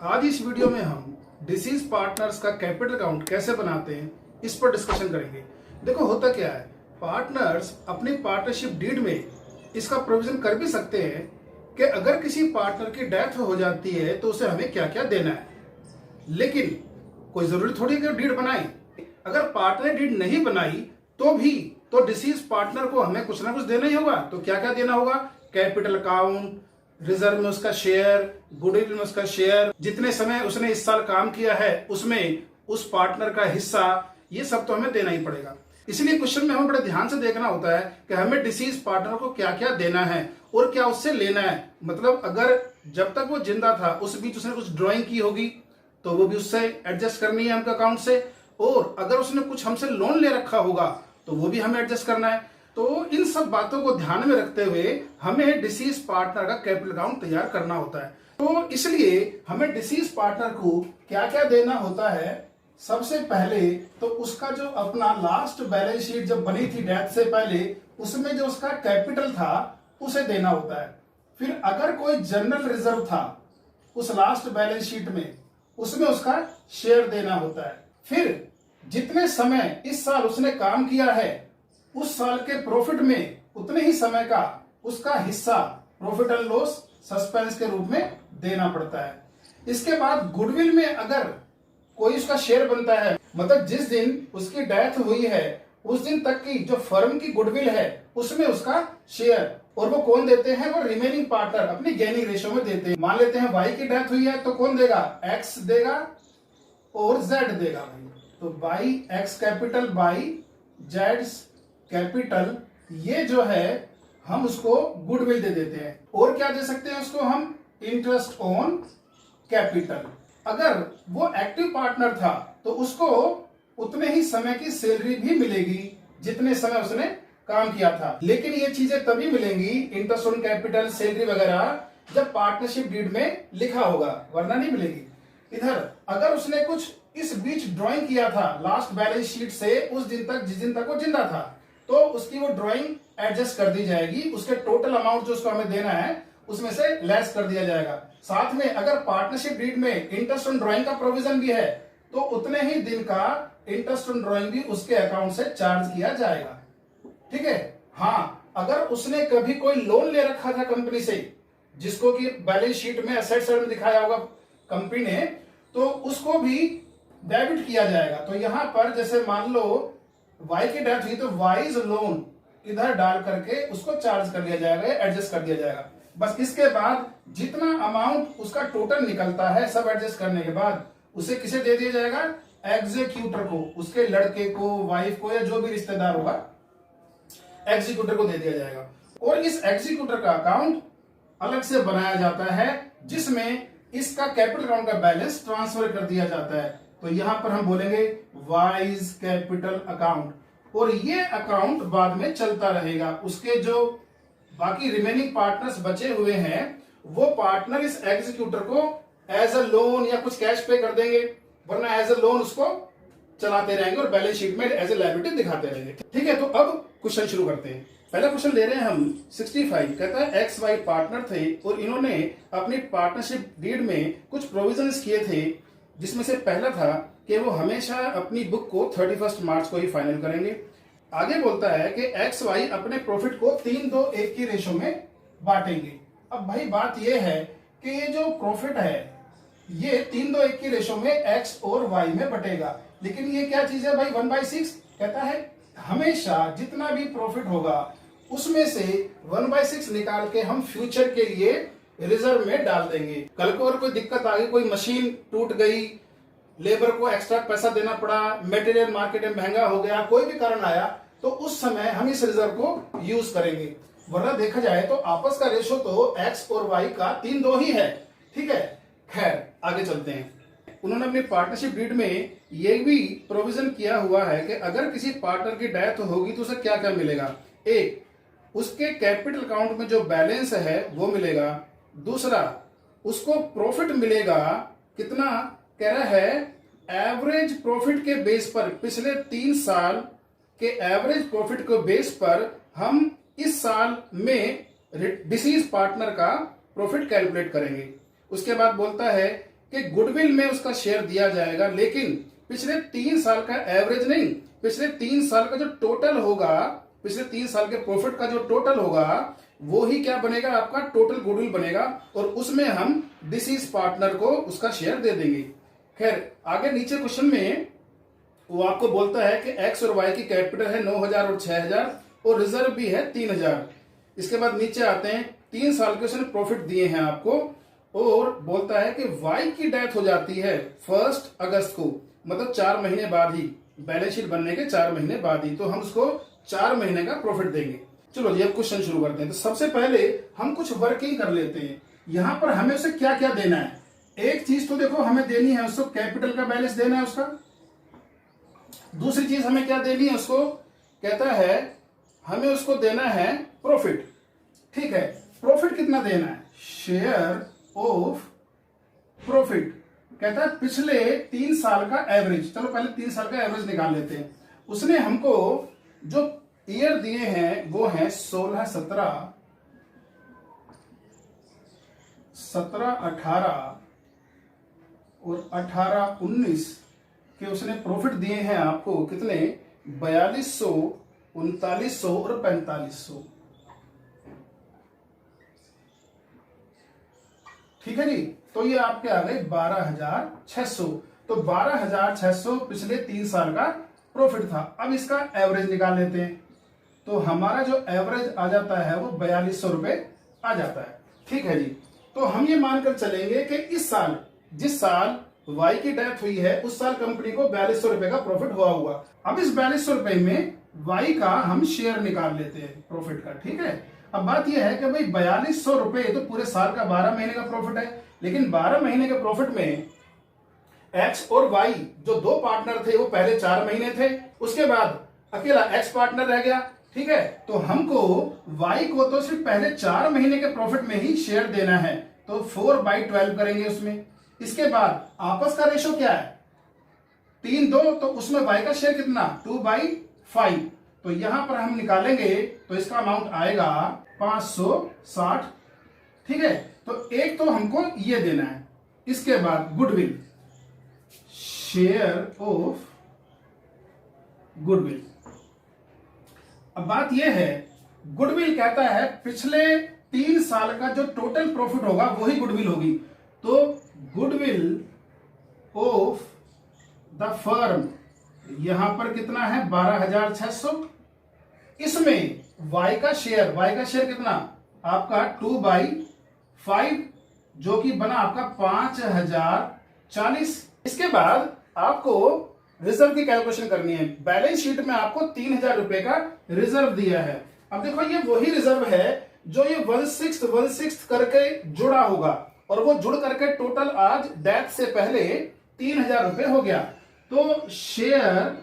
आज इस वीडियो में हम डिसीज पार्टनर्स का कैपिटल अकाउंट कैसे बनाते हैं इस पर डिस्कशन करेंगे। देखो होता क्या है, पार्टनर्स अपनी पार्टनरशिप डीड में इसका प्रोविजन कर भी सकते हैं कि अगर किसी पार्टनर की डेथ हो जाती है तो उसे हमें क्या क्या देना है, लेकिन कोई जरूरी थोड़ी कि डीड बनाए। अगर पार्टनर डीड नहीं बनाई तो भी तो डिसीज पार्टनर को हमें कुछ ना कुछ देना ही होगा। तो क्या क्या देना होगा? कैपिटल अकाउंट, रिजर्व में उसका शेयर, गुडविल में उसका शेयर, जितने समय उसने इस साल काम किया है उसमें उस पार्टनर का हिस्सा, ये सब तो हमें देना ही पड़ेगा। इसलिए क्वेश्चन में हमें बड़े ध्यान से देखना होता है कि हमें डिसीज पार्टनर को क्या क्या देना है और क्या उससे लेना है। मतलब अगर जब तक वो जिंदा था उस बीच उसने कुछ ड्राइंग की होगी तो वो भी उससे एडजस्ट करनी है हमको अकाउंट से, और अगर उसने कुछ हमसे लोन ले रखा होगा तो वो भी हमें एडजस्ट करना है। तो इन सब बातों को ध्यान में रखते हुए हमें डिसीज पार्टनर का कैपिटल अकाउंट तैयार करना होता है। तो इसलिए हमें डिसीज पार्टनर को क्या क्या देना होता है, सबसे पहले तो उसका जो अपना लास्ट बैलेंस शीट जब बनी थी डेथ से पहले, उसमें जो उसका कैपिटल था उसे देना होता है। फिर अगर कोई जनरल रिजर्व था उस लास्ट बैलेंस शीट में, उसमें उसका शेयर देना होता है। फिर जितने समय इस साल उसने काम किया है उस साल के प्रॉफिट में उतने ही समय का उसका हिस्सा प्रॉफिट एंड लॉस सस्पेंस के रूप में देना पड़ता है। इसके बाद गुडविल में अगर कोई उसका शेयर बनता है, मतलब जिस दिन उसकी डेथ हुई है उस दिन तक की जो फर्म की गुडविल है उसमें उसका शेयर, और वो कौन देते हैं? वो रिमेनिंग पार्टनर अपनी गेनिंग रेशियो में देते हैं। मान लेते हैं वाई की डेथ हुई है तो कौन देगा? एक्स देगा और जेड देगा भाई। तो by x capital by Z capital, ये जो है हम उसको गुडविल दे देते हैं। और क्या दे सकते हैं उसको हम? Interest on capital. अगर वो एक्टिव पार्टनर था तो उसको उतने ही समय की सैलरी भी मिलेगी जितने समय उसने काम किया था। लेकिन ये चीजें तभी मिलेंगी, इंटरेस्ट ऑन कैपिटल, सैलरी वगैरह, जब पार्टनरशिप डीड में लिखा होगा, वरना नहीं मिलेगी। इधर अगर उसने कुछ इस बीच ड्राइंग किया था लास्ट बैलेंस शीट से उस दिन तक जिस दिन तक वो जिंदा था, तो उसकी वो ड्राइंग एडजस्ट कर दी जाएगी। उसके टोटल अमाउंट जो उसको हमें देना है उसमें से लेस कर दिया जाएगा। साथ में अगर पार्टनरशिप डीड में इंटरेस्ट ऑन ड्राइंग का प्रोविजन भी है तो उतने ही दिन का इंटरेस्ट ऑन ड्राइंग भी उसके अकाउंट से चार्ज किया जाएगा। ठीक है। हाँ, अगर उसने कभी कोई लोन ले रखा था कंपनी से, जिसको कि बैलेंस शीट में एसेट साइड में दिखाया होगा कंपनी ने, तो उसको भी डेबिट किया जाएगा। तो यहां पर जैसे मान लो वाई की डेथ हुई तो वाइज लोन इधर डाल करके उसको चार्ज कर दिया जाएगा, एडजस्ट कर दिया जाएगा। बस इसके बाद जितना अमाउंट उसका टोटल निकलता है सब एडजस्ट करने के बाद उसे किसे दे दिया जाएगा? एग्जीक्यूटर को, उसके लड़के को, वाइफ को, या जो भी रिश्तेदार होगा एग्जीक्यूटर को दे दिया जाएगा। और इस एग्जीक्यूटर का अकाउंट अलग से बनाया जाता है जिसमें इसका कैपिटल अकाउंट का बैलेंस ट्रांसफर कर दिया जाता है। तो यहां पर हम बोलेंगे वाइज कैपिटल अकाउंट, और ये अकाउंट बाद में चलता रहेगा। उसके जो बाकी रिमेनिंग पार्टनर्स बचे हुए हैं वो पार्टनर इस एग्जीक्यूटर को एज अ लोन या कुछ कैश पे कर देंगे, वरना एज अ लोन उसको चलाते रहेंगे और बैलेंस शीट में एज ए लायबिलिटी दिखाते रहेंगे। ठीक है, तो अब क्वेश्चन शुरू करते हैं। पहला क्वेश्चन ले रहे हैं हम 65। कहता है एक्स वाई पार्टनर थे और इन्होंने अपनी पार्टनरशिप डीड में कुछ प्रोविजंस किए थे, जिसमें से पहला था कि वो हमेशा अपनी बुक को 31 मार्च को ही फाइनल करेंगे। आगे बोलता है कि एक्स वाई अपने प्रॉफिट को 3-2-1 की रेशो में बांटेंगे। अब भाई बात यह है कि ये जो प्रॉफिट है ये 3-2-1 की रेशो में एक्स और वाई में बटेगा। लेकिन ये क्या चीज है भाई? 1/6। कहता है हमेशा जितना भी प्रॉफिट होगा उसमें से 1/6 निकाल के हम फ्यूचर के लिए रिजर्व में डाल देंगे। कल को और कोई दिक्कत आ गई, कोई मशीन टूट गई, लेबर को एक्स्ट्रा पैसा देना पड़ा, मटेरियल मार्केट में महंगा हो गया, कोई भी कारण आया, तो उस समय हम इस रिजर्व को यूज करेंगे। वरना देखा जाए तो आपस का रेशो तो एक्स और वाई का 3-2 ही है। ठीक है, खैर आगे चलते हैं। उन्होंने अपनी पार्टनरशिप डीड में ये भी प्रोविजन किया हुआ है कि अगर किसी पार्टनर की डेथ होगी तो उसे क्या क्या मिलेगा। एक, उसके कैपिटल अकाउंट में जो बैलेंस है वो मिलेगा। दूसरा, उसको प्रॉफिट मिलेगा। कितना? कह रहा है एवरेज प्रॉफिट के बेस पर, पिछले 3 साल के एवरेज प्रॉफिट के बेस पर हम इस साल में डिसीज पार्टनर का प्रॉफिट कैलकुलेट करेंगे। उसके बाद बोलता है कि गुडविल में उसका शेयर दिया जाएगा, लेकिन पिछले 3 साल का एवरेज नहीं, पिछले 3 साल का जो टोटल होगा, पिछले 3 साल के प्रॉफिट का जो टोटल होगा वो ही क्या बनेगा, आपका टोटल गुडविल बनेगा, और उसमें हम डिसीज पार्टनर को उसका शेयर दे देंगे। खैर आगे नीचे क्वेश्चन में वो आपको बोलता है कि एक्स और वाई की कैपिटल है 9,000 और 6,000 और रिजर्व भी है 3,000। इसके बाद नीचे आते हैं 3 साल के उसने प्रॉफिट दिए हैं आपको, और बोलता है कि वाई की डेथ हो जाती है 1 अगस्त को, मतलब 4 महीने बाद ही, बैलेंस शीट बनने के 4 महीने बाद ही, तो हम उसको 4 महीने का प्रॉफिट देंगे। चलो जी अब क्वेश्चन शुरू करते हैं। तो सबसे पहले हम कुछ वर्किंग कर लेते हैं। यहां पर हमें उसे क्या क्या देना है। एक चीज तो देखो हमें देनी है उसको कैपिटल का बैलेंस देना है उसका। दूसरी चीज हमें क्या देनी है उसको, कहता है हमें उसको देना है प्रॉफिट। ठीक है, प्रॉफिट कितना देना है, शेयर ऑफ प्रॉफिट। कहता है पिछले 3 साल का एवरेज। चलो पहले 3 साल का एवरेज निकाल लेते हैं। उसने हमको जो ईयर दिए हैं वो है 16, 17, 18 और 18, 19 के उसने प्रॉफिट दिए हैं आपको कितने, 4200, 3900 और 4500। ठीक है जी, तो ये आपके आ गए 12,600। तो 12,600 पिछले 3 साल का प्रॉफिट था। अब इसका एवरेज निकाल लेते हैं, तो हमारा जो एवरेज आ जाता है वो 4200 रुपए आ जाता है। ठीक है जी, तो हम ये मानकर चलेंगे कि इस साल, जिस साल वाई की डेथ हुई है उस साल कंपनी को 4200 रुपए का प्रॉफिट हुआ। अब इस 4200 रुपए में वाई का हम शेयर निकाल लेते हैं प्रॉफिट का। ठीक है, अब बात यह है कि भाई 4200 रुपए तो पूरे साल का 12 महीने का प्रॉफिट है, लेकिन 12 महीने के प्रॉफिट में एक्स और वाई जो 2 पार्टनर थे वो पहले 4 महीने थे, उसके बाद अकेला एक्स पार्टनर रह गया। ठीक है, तो हमको वाई को तो सिर्फ पहले 4 महीने के प्रॉफिट में ही शेयर देना है, तो 4/12 करेंगे उसमें। इसके बाद आपस का रेशो क्या है, 3-2, तो उसमें वाई का शेयर कितना, 2/5। तो यहां पर हम निकालेंगे तो इसका अमाउंट आएगा 560। ठीक है, तो एक तो हमको ये देना है। इसके बाद गुडविल, शेयर ऑफ गुडविल। अब बात यह है, गुडविल कहता है पिछले 3 साल का जो टोटल प्रॉफिट होगा वही गुडविल होगी। तो गुडविल ऑफ द फर्म यहां पर कितना है, 12,600। इसमें वाई का शेयर कितना आपका 2/5, जो कि बना आपका 5,040। इसके बाद आपको रिजर्व की कैलकुलेशन करनी है। बैलेंस शीट में आपको 3,000 रुपए का रिजर्व दिया है। अब देखो ये वही रिजर्व है जो ये 1/6 करके जुड़ा होगा, और वो जुड़ करके टोटल आज डेथ से पहले 3,000 रुपए हो गया। तो शेयर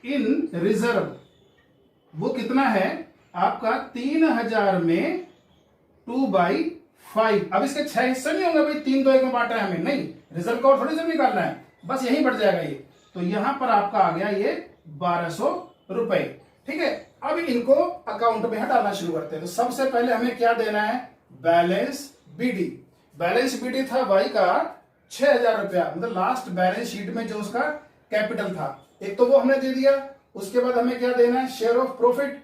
इन रिजर्व वो कितना है आपका 3,000 में 2/5। अब इसके 6 हिस्से नहीं होंगे भाई, 3-2-1 में बांटा है हमें, नहीं, रिजर्व का और थोड़ी सा निकालना है, बस यही बढ़ जाएगा ये। तो यहां पर आपका आ गया ये 1,200 रुपए। ठीक है, अब इनको अकाउंट में डालना शुरू करते हैं। तो सबसे पहले हमें क्या देना है, बैलेंस बीडी। बैलेंस बीडी था वाई का 6,000 रुपया, मतलब लास्ट बैलेंस शीट में जो उसका कैपिटल था, एक तो वो हमने दे दिया। उसके बाद हमें क्या देना है, share of profit.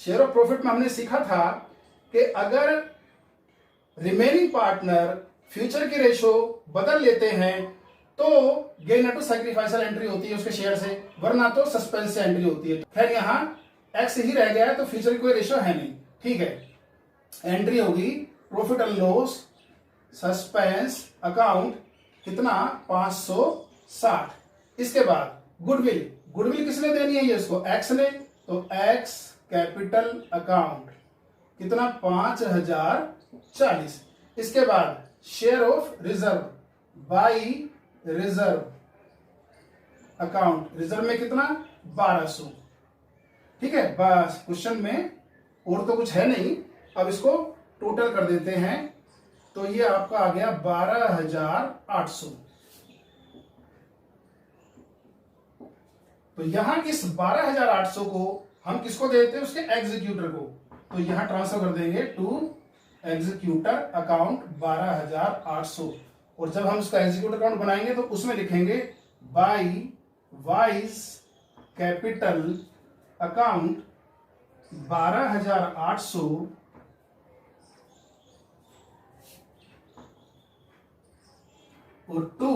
Share of profit में हमने सीखा था कि अगर रिमेनिंग पार्टनर फ्यूचर की रेशो बदल लेते हैं तो गेन टू सैक्रिफाइसल एंट्री होती है उसके शेयर से, वरना तो सस्पेंस से एंट्री होती है। खैर यहां एक्स ही रह गया है तो फ्यूचर की कोई रेशो है नहीं। ठीक है, एंट्री होगी profit and loss suspense account, कितना 560। इसके बाद गुडविल, गुडविल किसने देनी है, ये इसको एक्स ने, तो एक्स कैपिटल अकाउंट कितना 5,040। इसके बाद share of reserve by reserve account, reserve में कितना 1,200। ठीक है, बस क्वेश्चन में और तो कुछ है नहीं। अब इसको टोटल कर देते हैं, तो ये आपका आ गया 12,800। तो यहां इस 12,800 को हम किसको देते हैं, उसके एग्जीक्यूटर को, तो यहां ट्रांसफर कर देंगे टू एग्जीक्यूटर अकाउंट 12,800, और जब हम उसका एग्जीक्यूटिव अकाउंट बनाएंगे तो उसमें लिखेंगे बाय वाइज कैपिटल अकाउंट 12,800 और टू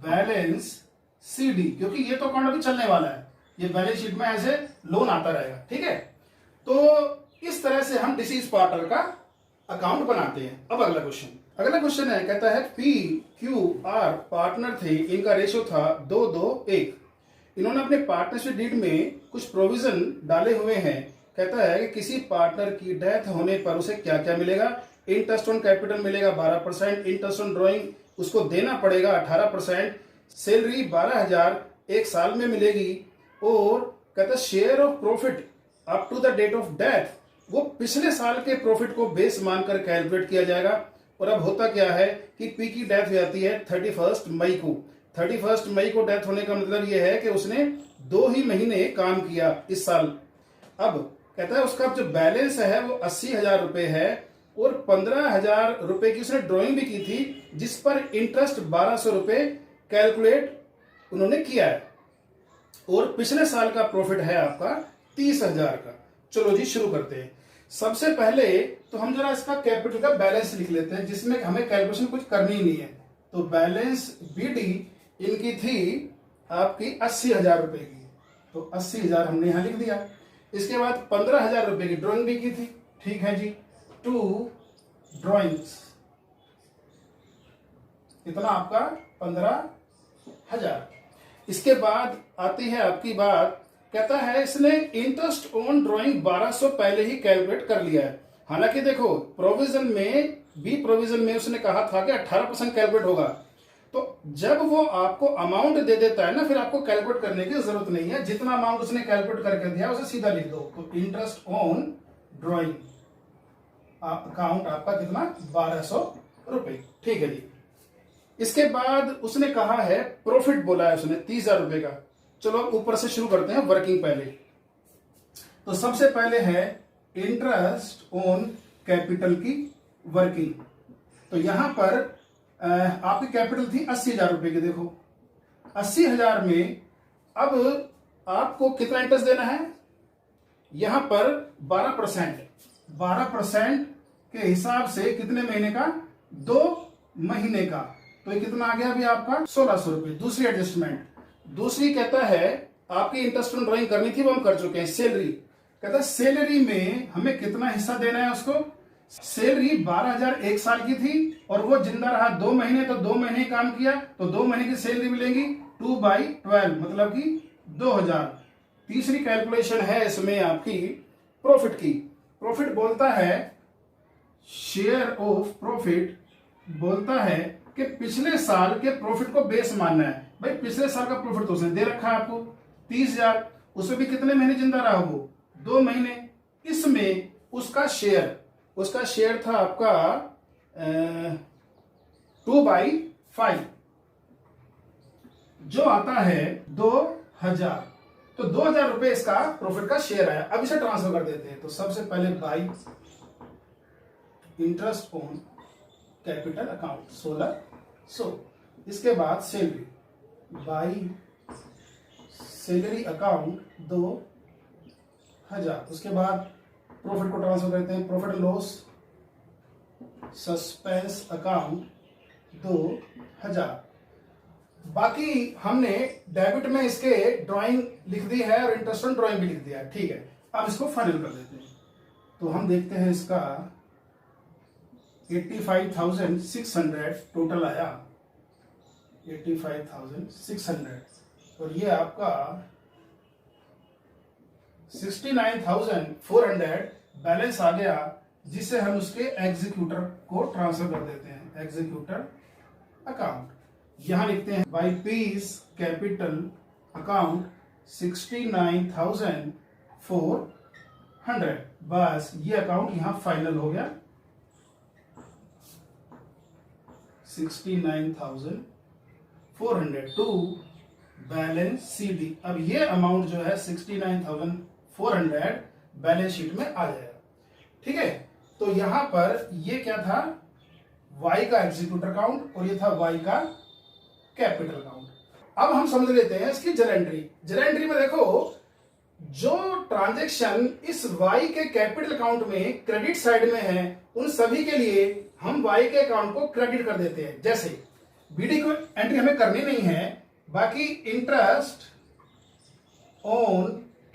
बैलेंस CD, क्योंकि ये तो अकाउंट अभी चलने वाला है, ये बैलेंस शीट में ऐसे लोन आता रहेगा। ठीक है, तो इस तरह से हम डिसीज पार्टनर का अकाउंट बनाते हैं। अब अगला क्वेश्चन है, कहता है PQR पार्टनर थे, इनका रेशियो था 2:1। इन्होंने अपने पार्टनरशिप डीड में कुछ प्रोविजन डाले हुए हैं। कहता है कि किसी पार्टनर की डेथ होने पर उसे क्या क्या मिलेगा। इंटरेस्ट ऑन कैपिटल मिलेगा 12%, इंटरेस्ट ऑन ड्रॉइंग उसको देना पड़ेगा 18%, सैलरी 12,000 एक साल में मिलेगी, और कहता है share of profit up to the date of death वो पिछले साल के प्रॉफिट को बेस मानकर कैलकुलेट किया जाएगा। और अब होता क्या है कि पी की डेथ हो जाती है 31 मई को। 31 मई को डेथ होने का मतलब यह है कि उसने 2 ही महीने काम किया इस साल। अब कहता है उसका जो बैलेंस है वो 80,000 रुपए है, और 15,000 रुपए की उसने ड्रॉइंग भी की थी, जिस पर इंटरेस्ट 1,200 रुपए कैलकुलेट उन्होंने किया है, और पिछले साल का प्रॉफिट है आपका 30,000 का। चलो जी शुरू करते हैं। सबसे पहले तो हम जरा इसका कैपिटल का बैलेंस लिख लेते हैं, जिसमें हमें कैलकुलेशन कुछ करनी ही नहीं है। तो बैलेंस BD इनकी थी आपकी 80,000 रुपए की, तो 80,000 हमने यहां लिख दिया। इसके बाद 15,000 रुपए की ड्राइंग भी की थी, ठीक है जी, 2 ड्राइंग्स, इतना आपका 15,000। इसके बाद आती है आपकी बात, कहता है इसने इंटरेस्ट ऑन ड्राइंग 1,200 पहले ही कैलकुलेट कर लिया है। हालांकि देखो प्रोविजन में उसने कहा था कि 18% कैलकुलेट होगा, तो जब वो आपको अमाउंट दे देता है ना, फिर आपको कैलकुलेट करने की जरूरत नहीं है, जितना अमाउंट उसने कैलकुलेट करके दिया उसे सीधा लिख दो। तो इंटरेस्ट ऑन ड्राइंग अकाउंट आपका कितना 1,200 रुपए, ठीक है जी। इसके बाद उसने कहा है प्रॉफिट बोला है उसने 30,000 रुपए का। चलो ऊपर से शुरू करते हैं वर्किंग पहले। तो सबसे पहले है इंटरेस्ट ऑन कैपिटल की वर्किंग। तो यहां पर आपकी कैपिटल थी 80,000 रुपए की। देखो 80,000 में अब आपको कितना इंटरेस्ट देना है, यहां पर 12% के हिसाब से कितने महीने का, 2 महीने का। तो ये कितना आ गया अभी आपका 1,600 रुपए। दूसरी एडजस्टमेंट, दूसरी कहता है आपकी इंटरेस्ट ऑन ड्राइंग करनी थी, वो हम कर चुके हैं। सैलरी, कहता है सैलरी में हमें कितना हिस्सा देना है उसको। सैलरी 12,000 एक साल की थी, और वो जिंदा रहा 2 महीने, तो 2 महीने काम किया तो 2 महीने की सैलरी मिलेगी 2/12, मतलब कि 2,000। तीसरी कैलकुलेशन है इसमें आपकी प्रॉफिट की। प्रॉफिट बोलता है शेयर ऑफ प्रॉफिट, बोलता है कि पिछले साल के प्रॉफिट को बेस मानना है। भाई पिछले साल का प्रॉफिट तो उसने दे रखा है आपको 30,000, उसमें भी कितने महीने जिंदा रहा वो, 2 महीने। इसमें उसका शेयर था आपका 2/5, जो आता है 2,000। तो 2,000 रुपए इसका प्रॉफिट का शेयर आया। अब इसे ट्रांसफर कर देते हैं। तो सबसे पहले by interest on capital account 1,600, इसके बाद सैलरी बाई सैलरी अकाउंट 2,000, उसके बाद प्रॉफिट को ट्रांसफर करते हैं। Profit loss suspense account 2,000। बाकी हमने डेबिट में इसके ड्राइंग लिख दी है और इंटरेस्ट ऑन ड्राइंग भी लिख दिया है, ठीक है। अब इसको फाइनल कर देते हैं। तो हम देखते हैं इसका 85,600 टोटल आया, 85,600, और ये आपका 69,400 बैलेंस आ गया, जिसे हम उसके एग्जीक्यूटर को ट्रांसफर कर देते हैं। एग्जीक्यूटर अकाउंट यहां लिखते हैं बाई पीस कैपिटल अकाउंट 69,400। बस ये अकाउंट यहां फाइनल हो गया 69,400 टू बैलेंस CD। अब ये अमाउंट जो है 69,400 बैलेंस शीट में आ जाएगा, ठीक है। तो यहां पर ये क्या था, वाई का एग्जीक्यूटर अकाउंट और ये था वाई का कैपिटल अकाउंट। अब हम समझ लेते हैं इसकी जर्नल एंट्री। जर्नल एंट्री में देखो, जो ट्रांजैक्शन इस वाई के कैपिटल अकाउंट में क्रेडिट साइड में है, उन सभी के लिए हम वाई के अकाउंट को क्रेडिट कर देते हैं। जैसे बीडी को एंट्री हमें करनी नहीं है, बाकी interest on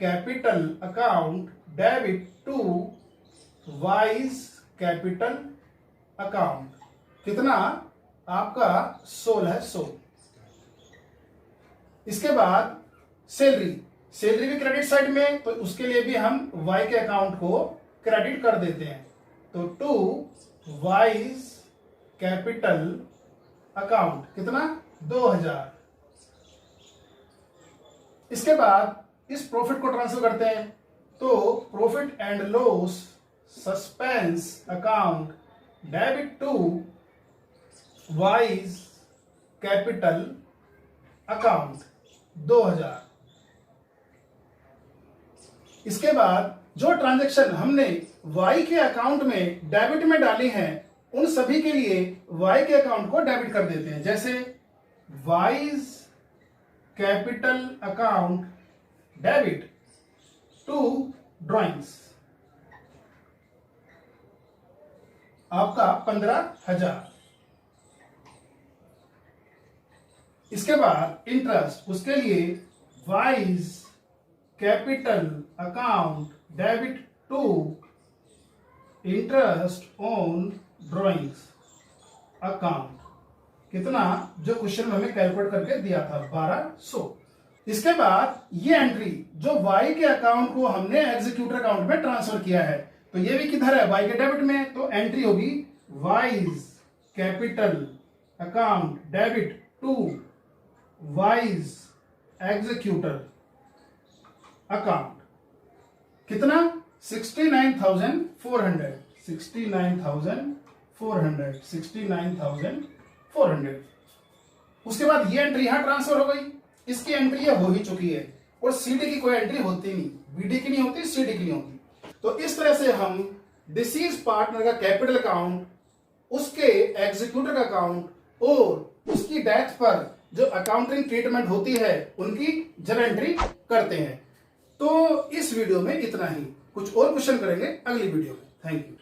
capital account debit to Y's capital account, कितना आपका 16 है 100। इसके बाद सैलरी, सैलरी भी क्रेडिट साइड में, तो उसके लिए भी हम वाई के अकाउंट को क्रेडिट कर देते हैं। तो टू वाइज कैपिटल अकाउंट, कितना 2000। इसके बाद इस प्रॉफिट को ट्रांसफर करते हैं, तो profit and loss suspense account debit to Y's capital account 2000। इसके बाद जो ट्रांजैक्शन हमने वाई के अकाउंट में डेबिट में डाली हैं, उन सभी के लिए वाई के अकाउंट को डेबिट कर देते हैं। जैसे Y's capital account debit to drawings, आपका 15,000। इसके बाद इंटरेस्ट, उसके लिए Y's capital account debit to interest on drawings account, कितना जो क्वेश्चन में हमें कैलकुलेट करके दिया था 1200। इसके बाद ये एंट्री जो वाई के अकाउंट को हमने एग्जीक्यूटर अकाउंट में ट्रांसफर किया है, तो ये भी किधर है, वाई के डेबिट में, तो एंट्री होगी Y's capital account debit to Y's executor account, कितना 69,400 69,400। उसके बाद ये एंट्री यहां ट्रांसफर हो गई, इसकी एंट्री ये हो ही चुकी है, और सीडी की कोई एंट्री होती नहीं, बीडी की नहीं होती, सीडी की नहीं होती। तो इस तरह से हम डिसीज पार्टनर का कैपिटल अकाउंट, उसके एग्जीक्यूटर का अकाउंट और उसकी डेथ पर जो अकाउंटिंग ट्रीटमेंट होती है, उनकी जर्नल एंट्री करते हैं। तो इस वीडियो में इतना ही, कुछ और क्वेश्चन करेंगे अगली वीडियो में। Thank you.